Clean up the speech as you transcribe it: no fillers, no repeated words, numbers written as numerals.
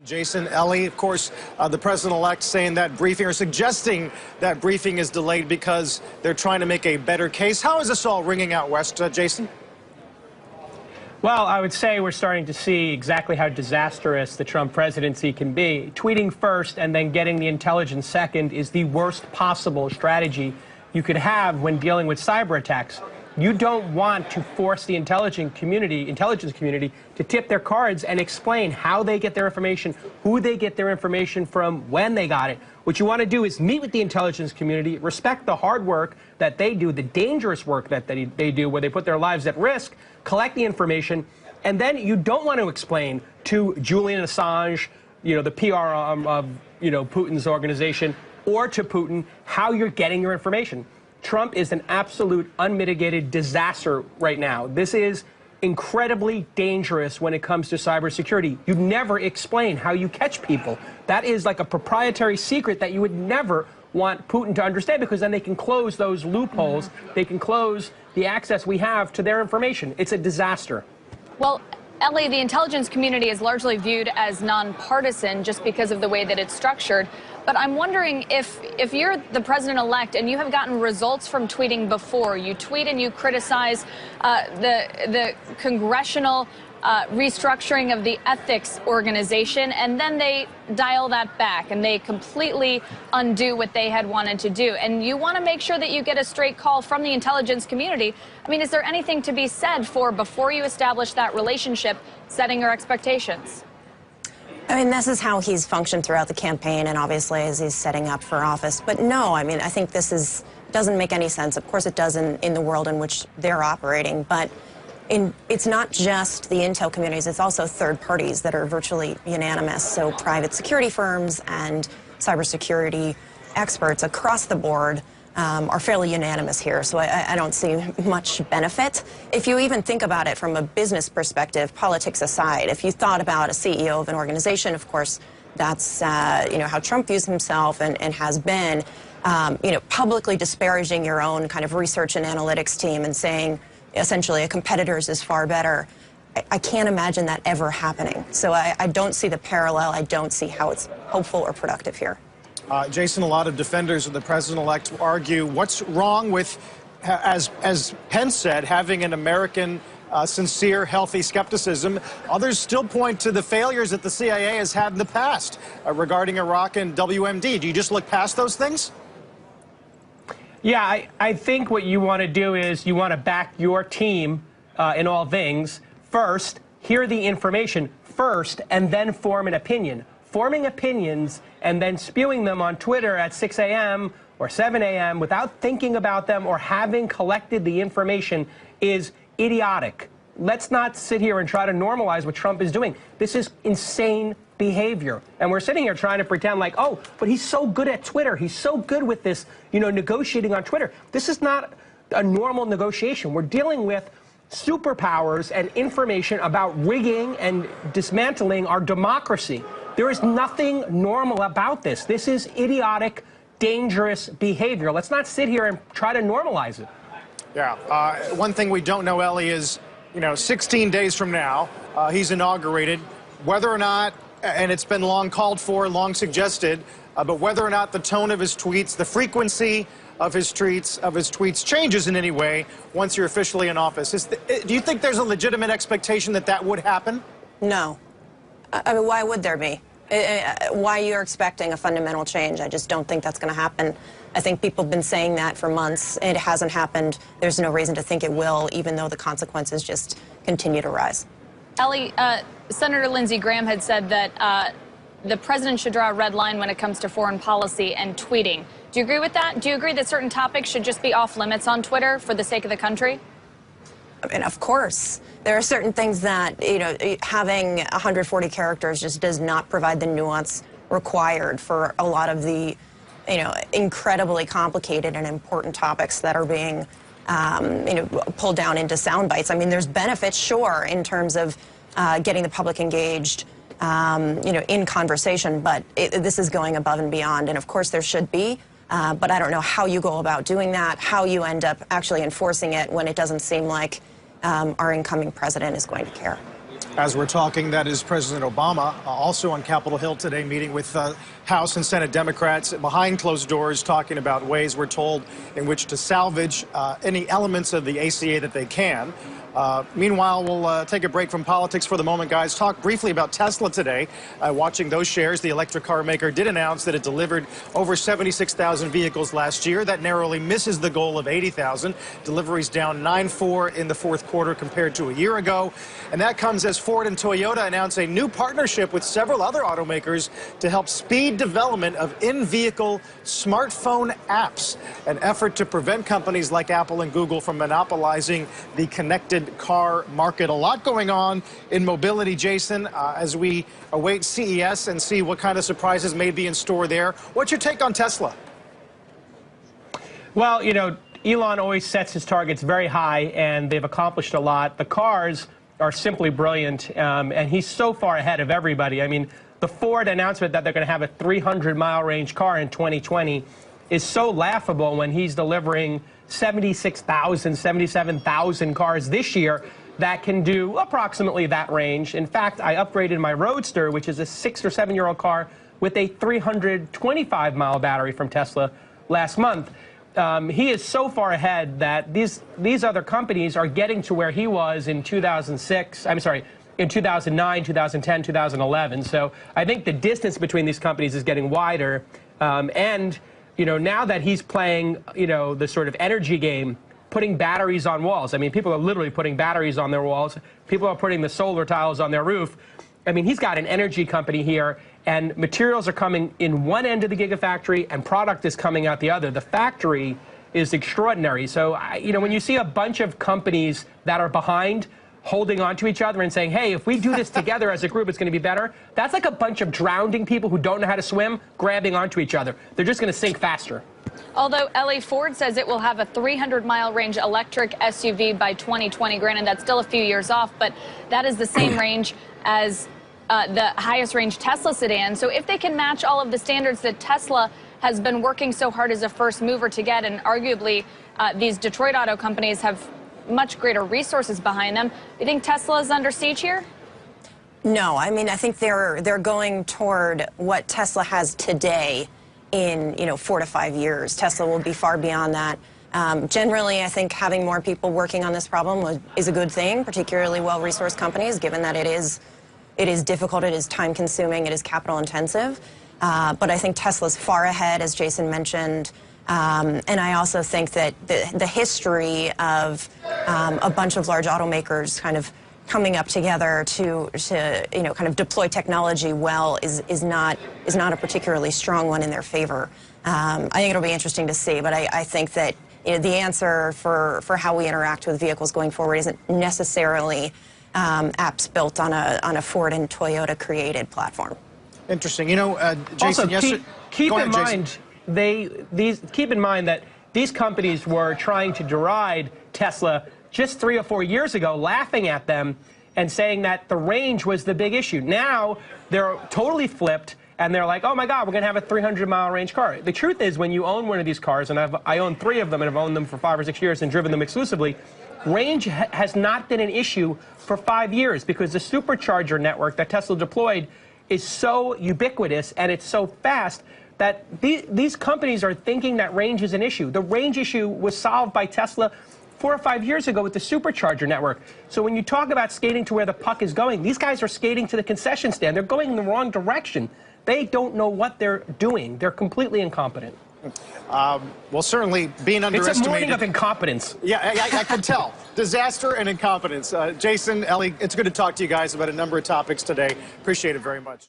Jason, Ellie, of course, the president-elect saying that briefing or suggesting that briefing is delayed because they're trying to make a better case. How is this all ringing out west, Jason? Well, I would say we're starting to see exactly how disastrous the Trump presidency can be. Tweeting first and then getting the intelligence second is the worst possible strategy you could have when dealing with cyber attacks. You don't want to force the intelligence community to tip their cards and explain how they get their information, who they get their information from, when they got it. What you want to do is meet with the intelligence community, respect the hard work that they do, the dangerous work that they do, where they put their lives at risk, collect the information, and then you don't want to explain to Julian Assange, the PR of, Putin's organization, or to Putin how you're getting your information. Trump is an absolute unmitigated disaster right now. This is incredibly dangerous when it comes to cybersecurity. You never explain how you catch people. That is like a proprietary secret that you would never want Putin to understand, because then they can close those loopholes. They can close the access we have to their information. It's a disaster. Well, Ellie, the intelligence community is largely viewed as nonpartisan just because of the way that it's structured. But I'm wondering if you're the president-elect and you have gotten results from tweeting before, you tweet and you criticize the congressional restructuring of the ethics organization, and then they dial that back and they completely undo what they had wanted to do. And you want to make sure that you get a straight call from the intelligence community. I mean, is there anything to be said for, before you establish that relationship, setting your expectations? I mean, this is how he's functioned throughout the campaign and obviously as he's setting up for office. But no, I mean, I think this doesn't make any sense. Of course it does in the world in which they're operating, but it's not just the intel communities, it's also third parties that are virtually unanimous. So private security firms and cybersecurity experts across the board are fairly unanimous here. So I don't see much benefit. If you even think about it from a business perspective, politics aside, if you thought about a CEO of an organization, of course, that's how Trump views himself and has been, publicly disparaging your own kind of research and analytics team and saying, essentially, a competitor's is far better. I can't imagine that ever happening. So I don't see the parallel. I don't see how it's hopeful or productive here. Jason, a lot of defenders of the president-elect argue what's wrong with, as Pence said, having an American sincere, healthy skepticism. Others still point to the failures that the CIA has had in the past regarding Iraq and WMD. Do you just look past those things? Yeah, I think what you want to do is you want to back your team in all things. First, hear the information first, and then form an opinion. Forming opinions and then spewing them on Twitter at 6 a.m. or 7 a.m. without thinking about them or having collected the information is idiotic. Let's not sit here and try to normalize what Trump is doing. This is insane behavior. And we're sitting here trying to pretend like, oh, but he's so good at Twitter. He's so good with this, negotiating on Twitter. This is not a normal negotiation. We're dealing with superpowers and information about rigging and dismantling our democracy. There is nothing normal about this. This is idiotic, dangerous behavior. Let's not sit here and try to normalize it. Yeah. One thing we don't know, Ellie, is, 16 days from now, he's inaugurated. Whether or not, and it's been long called for, long suggested, but whether or not the tone of his tweets, the frequency of his tweets changes in any way once you're officially in office. Do you think there's a legitimate expectation that that would happen? No. I mean, why would there be? Why you're expecting a fundamental change? I just don't think that's going to happen. I think people have been saying that for months. It hasn't happened. There's no reason to think it will, even though the consequences just continue to rise. Ellie, Senator Lindsey Graham had said that the president should draw a red line when it comes to foreign policy and tweeting. Do you agree with that? Do you agree that certain topics should just be off limits on Twitter for the sake of the country? I mean, of course. There are certain things that, having 140 characters just does not provide the nuance required for a lot of the, incredibly complicated and important topics that are being, pulled down into sound bites. I mean, there's benefits, sure, in terms of getting the public engaged, in conversation, but this is going above and beyond. And of course there should be, but I don't know how you go about doing that, how you end up actually enforcing it when it doesn't seem like our incoming president is going to care. As we're talking, that is President Obama, also on Capitol Hill today, meeting with House and Senate Democrats behind closed doors, talking about ways, we're told, in which to salvage any elements of the ACA that they can. Meanwhile, we'll take a break from politics for the moment, guys. Talk briefly about Tesla today. Watching those shares, the electric car maker did announce that it delivered over 76,000 vehicles last year. That narrowly misses the goal of 80,000. Deliveries down 9.4 in the fourth quarter compared to a year ago. And that comes as Ford and Toyota announce a new partnership with several other automakers to help speed development of in-vehicle smartphone apps, an effort to prevent companies like Apple and Google from monopolizing the connected car market. A lot going on in mobility, Jason, as we await CES and see what kind of surprises may be in store there. What's your take on Tesla? Well, you know, Elon always sets his targets very high, and they've accomplished a lot. The cars are simply brilliant, and he's so far ahead of everybody. I mean, the Ford announcement that they're going to have a 300-mile range car in 2020 is so laughable when he's delivering 76,000, 77,000 cars this year that can do approximately that range. In fact, I upgraded my Roadster, which is a 6 or 7-year-old car, with a 325-mile battery from Tesla last month. He is so far ahead that these other companies are getting to where he was in 2006. I'm sorry, in 2009, 2010, 2011. So I think the distance between these companies is getting wider. And you know, now that he's playing, you know, the sort of energy game, putting batteries on walls. I mean, people are literally putting batteries on their walls. People are putting the solar tiles on their roof. I mean, he's got an energy company here, and materials are coming in one end of the gigafactory, and product is coming out the other. The factory is extraordinary. So, you know, when you see a bunch of companies that are behind, holding on to each other and saying, hey, if we do this together as a group, it's going to be better. That's like a bunch of drowning people who don't know how to swim grabbing onto each other. They're just going to sink faster. Although Ellie, Ford says it will have a 300-mile range electric SUV by 2020. Granted, that's still a few years off, but that is the same range as the highest range Tesla sedan. So if they can match all of the standards that Tesla has been working so hard as a first mover to get, and arguably these Detroit auto companies have much greater resources behind them. You think Tesla is under siege here? No, I mean, I think they're going toward what Tesla has today in, you know, 4 to 5 years. Tesla will be far beyond that. Generally, I think having more people working on this problem is a good thing, particularly well-resourced companies, given that it is difficult, it is time-consuming, it is capital-intensive. But I think Tesla's far ahead, as Jason mentioned. And I also think that the history of a bunch of large automakers kind of coming up together to you know, kind of deploy technology well is not a particularly strong one in their favor. I think it'll be interesting to see, but I think that, you know, the answer for how we interact with vehicles going forward isn't necessarily apps built on a Ford and Toyota created platform. Interesting. You know, Jason, also, keep in mind that these companies were trying to deride Tesla just 3 or 4 years ago, laughing at them and saying that the range was the big issue. Now they're totally flipped, and they're like, oh my God, we're going to have a 300-mile range car. The truth is, when you own one of these cars, and I own 3 of them, and I've owned them for 5 or 6 years and driven them exclusively, range has not been an issue for 5 years because the supercharger network that Tesla deployed is so ubiquitous and it's so fast that these companies are thinking that range is an issue. The range issue was solved by Tesla 4 or 5 years ago with the supercharger network. So when you talk about skating to where the puck is going, these guys are skating to the concession stand. They're going in the wrong direction. They don't know what they're doing. They're completely incompetent. Well, certainly being underestimated. It's a morning of incompetence. Yeah, I can tell. Disaster and incompetence. Jason, Ellie, it's good to talk to you guys about a number of topics today. Appreciate it very much.